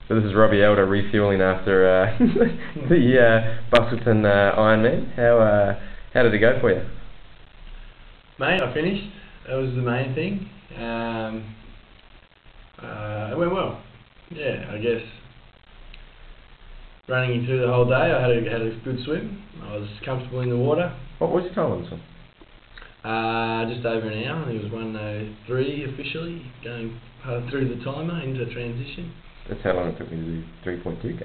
So this is Robbie Elder refueling after the Bustleton Ironman. How did it go for you? Mate, I finished. That was the main thing. It went well. Yeah, I guess. Running through the whole day, I had a good swim. I was comfortable in the water. What was your time on the swim? Just over an hour. I think it was 1:03 officially, going through the timer into transition. That's how long it took me to do 3.2k.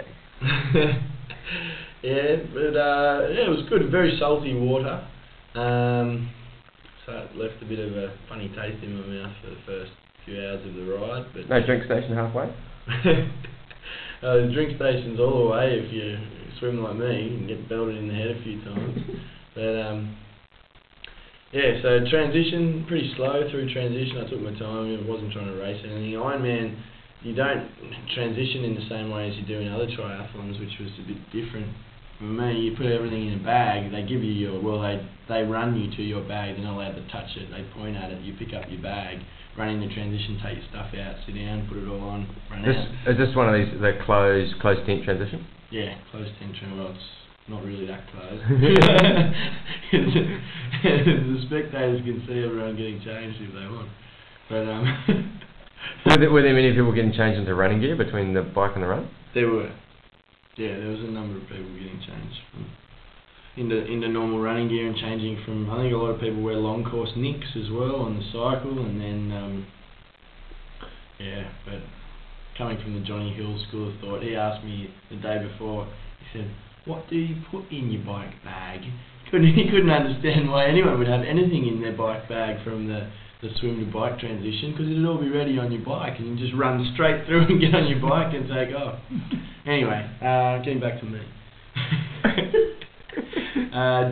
Yeah, but it was good. Very salty water, so it left a bit of a funny taste in my mouth for the first few hours of the ride. But no drink station halfway? The drink station's all the way if you swim like me and get belted in the head a few times. But yeah, so transition, pretty slow through transition. I took my time. I wasn't trying to race anything. Ironman, you don't transition in the same way as you do in other triathlons, which was a bit different. For me, you put everything in a bag. They give you they run you to your bag. They're not allowed to touch it. They point at it. You pick up your bag, run in the transition, take your stuff out, sit down, put it all on, run out. Is this one of these closed tent transition? Yeah, closed tent transition. Well, it's not really that close. The spectators can see everyone getting changed if they want. But were there many people getting changed into running gear between the bike and the run? There were. Yeah, there was a number of people getting changed into normal running gear and changing from. I think a lot of people wear long course nicks as well on the cycle, and then yeah. But coming from the Johnny Hill school of thought, he asked me the day before. He said, "What do you put in your bike bag?" He couldn't understand why anyone would have anything in their bike bag from the swim to bike transition, because it'd all be ready on your bike and you just run straight through and get on your bike and take off. Anyway, getting back to me.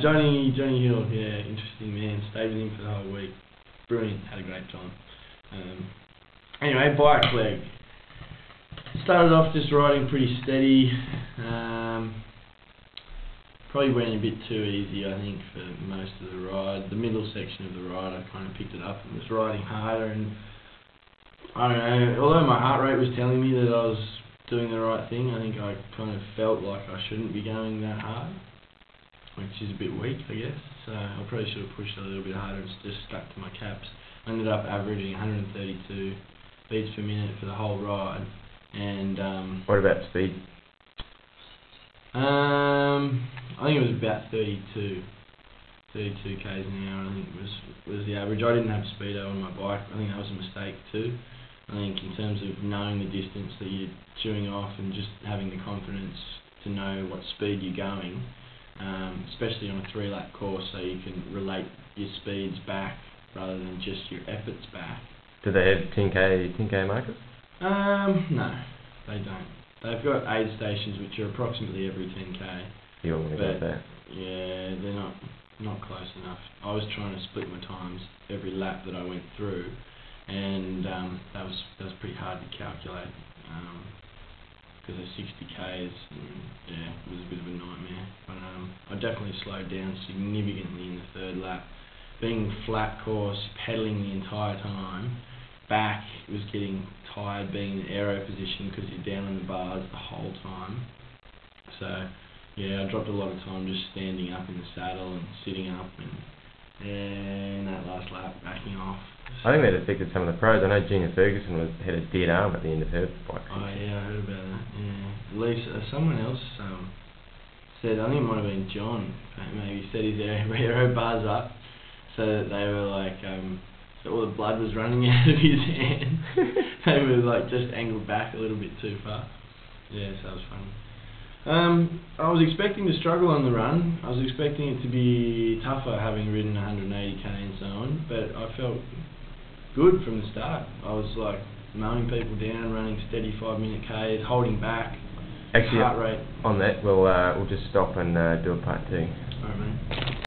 Johnny Hill, yeah, interesting man. Stayed with him for the whole week. Brilliant, had a great time. Anyway, bike leg. Started off just riding pretty steady. Probably went a bit too easy, I think, for most of the ride. The middle section of the ride, I kind of picked it up and was riding harder. And I don't know, although my heart rate was telling me that I was doing the right thing, I think I kind of felt like I shouldn't be going that hard, which is a bit weak, I guess. So I probably should have pushed a little bit harder and just stuck to my caps. I ended up averaging 132 beats per minute for the whole ride. And what about speed? I think it was about 32 k's an hour. I think was the average. I didn't have speedo on my bike. I think that was a mistake too. I think in terms of knowing the distance that you're chewing off and just having the confidence to know what speed you're going, especially on a 3-lap course, so you can relate your speeds back rather than just your efforts back. Do they have 10k markers? No, they don't. They've got aid stations which are approximately every 10k. You don't want to go there. Yeah, they're not close enough. I was trying to split my times every lap that I went through, and that was pretty hard to calculate because of 60k's. Yeah, it was a bit of a nightmare. But I definitely slowed down significantly in the 3rd lap. Being flat course, pedalling the entire time. Back was getting tired being in the aero position because you're down on the bars the whole time. So yeah, I dropped a lot of time just standing up in the saddle and sitting up, and that last lap backing off. I think that affected some of the pros. I know Gina Ferguson had a dead arm at the end of her bike. Oh yeah, I heard about that. Yeah, at least someone else said, I think it might have been John, maybe set his aero bars up so that they were like. So all the blood was running out of his hand. They were like just angled back a little bit too far. Yeah, so that was funny. I was expecting to struggle on the run. I was expecting it to be tougher having ridden 180k and so on, but I felt good from the start. I was like mowing people down, running steady 5-minute Ks, holding back. Actually, heart rate. On that, we'll just stop and do a part 2. Alright, mate.